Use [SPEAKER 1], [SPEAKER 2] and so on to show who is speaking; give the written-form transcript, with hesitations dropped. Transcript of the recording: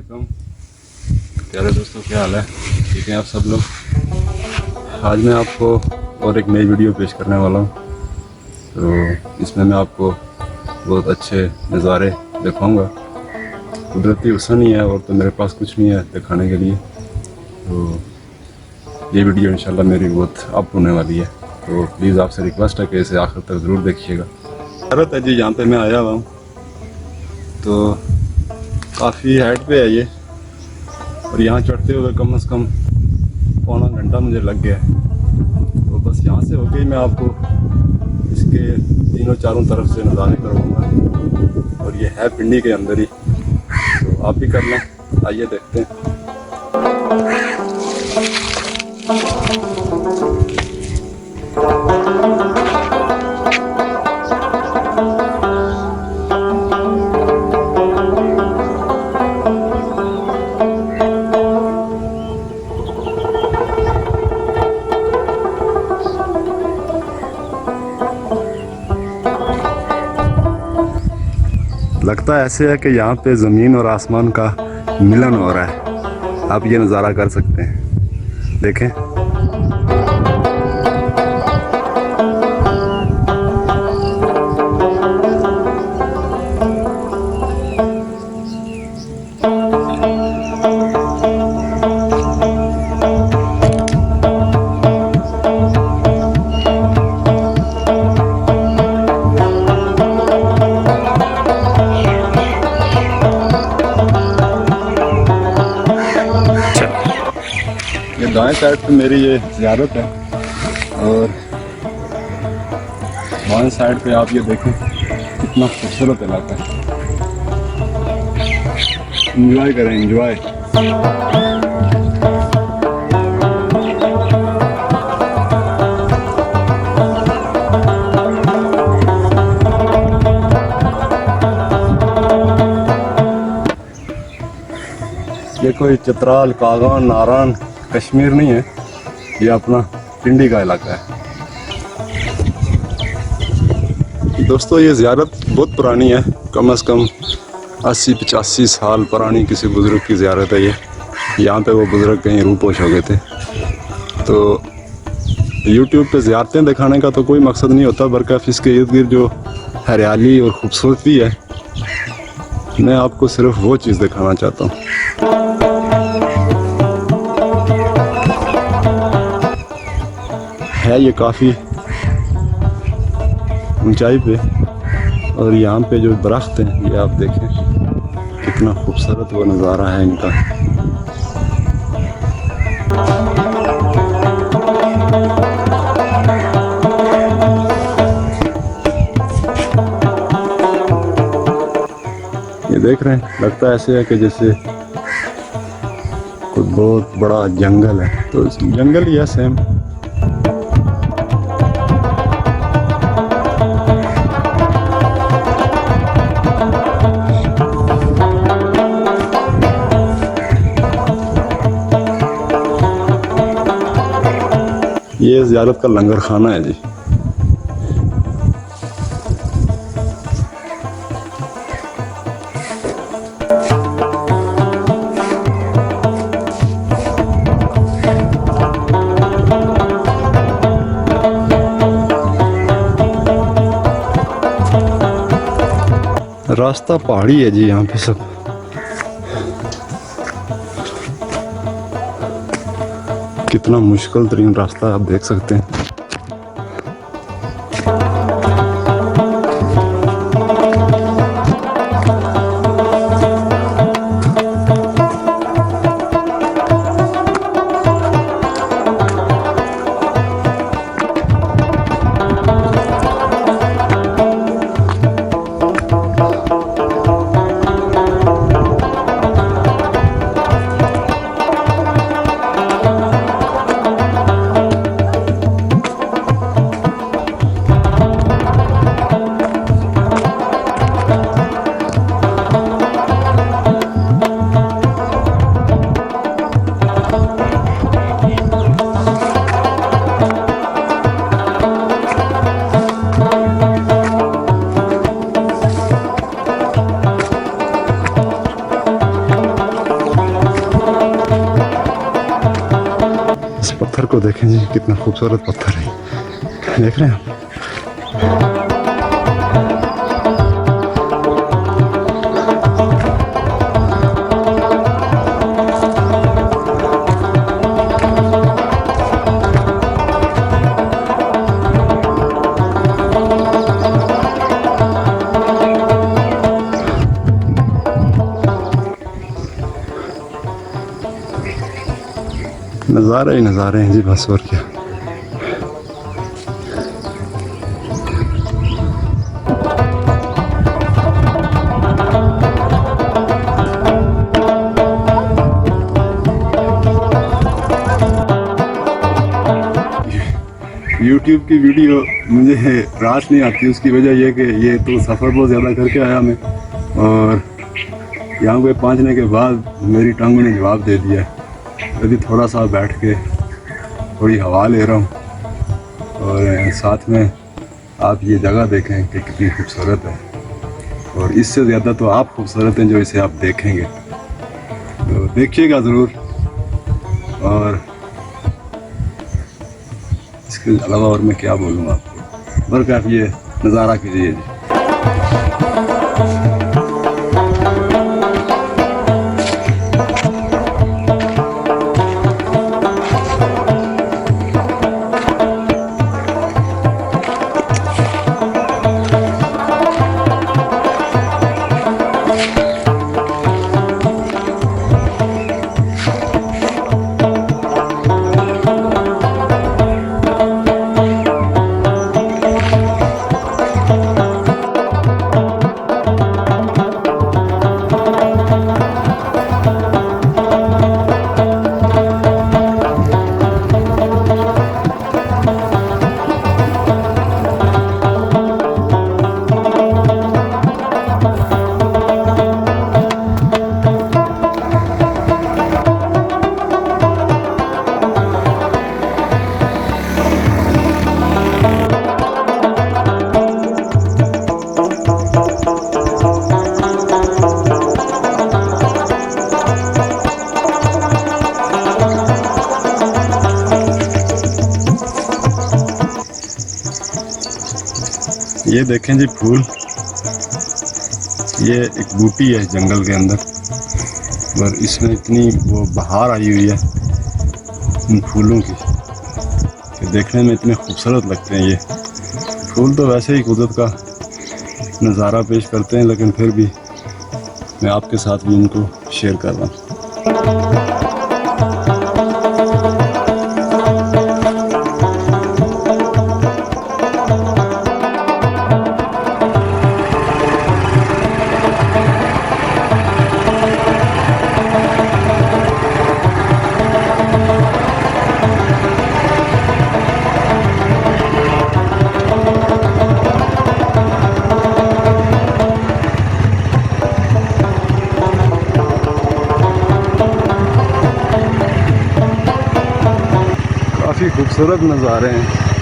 [SPEAKER 1] वालेकुम प्यारे दोस्तों, क्या हाल है? ठीक हैं आप सब लोग? आज मैं आपको और एक नई वीडियो पेश करने वाला हूँ। तो इसमें मैं आपको बहुत अच्छे नज़ारे दिखाऊंगा। कुदरती हुस्न ही है और तो मेरे पास कुछ नहीं है दिखाने के लिए। तो ये वीडियो इंशाल्लाह मेरी बहुत अप होने वाली है, तो प्लीज़ आपसे रिक्वेस्ट है कि इसे आखिर तक ज़रूर देखिएगा। ज़रूरत है जी, यहाँ पे मैं आया हुआ हूँ तो काफ़ी हाइट पे है ये, और यहाँ चढ़ते हुए कम से कम पौना घंटा मुझे लग गया है। तो बस यहाँ से होके ही मैं आपको इसके तीनों चारों तरफ से नज़ारे करवाऊँगा, और ये है पिंडी के अंदर ही। तो आप भी कर लें, आइए देखते हैं। लगता है ऐसे है कि यहाँ पे ज़मीन और आसमान का मिलन हो रहा है। आप ये नज़ारा कर सकते हैं, देखें। दाएं साइड पे मेरी ये ज़ियारत है, और बाएं साइड पे आप ये देखें कितना खूबसूरत इलाका है। एंजॉय करें, एंजॉय। ये कोई चित्राल, कागान, नारायण, कश्मीर नहीं है, ये अपना पिंडी का इलाका है। दोस्तों, ये ज़ियारत बहुत पुरानी है, कम से कम 80-85 साल पुरानी किसी बुज़ुर्ग की ज़ियारत है ये। यहाँ पे वो बुज़ुर्ग कहीं रूपोश हो गए थे। तो यूट्यूब पे ज़ियारतें दिखाने का तो कोई मकसद नहीं होता, बरकफ इसके इर्द गिर्द जो हरियाली और ख़ूबसूरती है, मैं आपको सिर्फ वो चीज़ दिखाना चाहता हूँ। है ये काफ़ी ऊंचाई पे, और यहाँ पे जो दरख्त हैं ये आप देखें कितना खूबसूरत वो नज़ारा है इनका। ये देख रहे हैं, लगता है ऐसे है कि जैसे कोई बहुत बड़ा जंगल है। तो जंगल ही है सेम। ये ज़ियारत का लंगर खाना है जी। रास्ता पहाड़ी है जी यहाँ पे सब। कितना मुश्किल तरीन रास्ता आप देख सकते हैं। पत्थर को देखें जी, कितना खूबसूरत पत्थर है, देख रहे हैं आप। नज़ारे ही नज़ारे हैं जी, बस और क्या। YouTube की वीडियो मुझे रास नहीं आती, उसकी वजह यह कि ये तो सफ़र बहुत ज़्यादा करके आया मैं, और यहाँ पे पहुँचने के बाद मेरी टांगों ने जवाब दे दिया। अभी थोड़ा सा बैठ के थोड़ी हवा ले रहा हूँ, और साथ में आप ये जगह देखें कि कितनी खूबसूरत है, और इससे ज़्यादा तो आप खूबसूरत हैं जो इसे आप देखेंगे, तो देखिएगा ज़रूर। और इसके अलावा और मैं क्या बोलूँ आपको, बल्कि आप ये नज़ारा कीजिए जी। ये देखें जी फूल, ये एक बूटी है जंगल के अंदर, और इसमें इतनी वो बहार आई हुई है इन फूलों की कि देखने में इतने खूबसूरत लगते हैं। ये फूल तो वैसे ही कुदरत का नज़ारा पेश करते हैं, लेकिन फिर भी मैं आपके साथ भी इनको शेयर कर रहा हूँ। काफ़ी खूबसूरत नज़ारे हैं।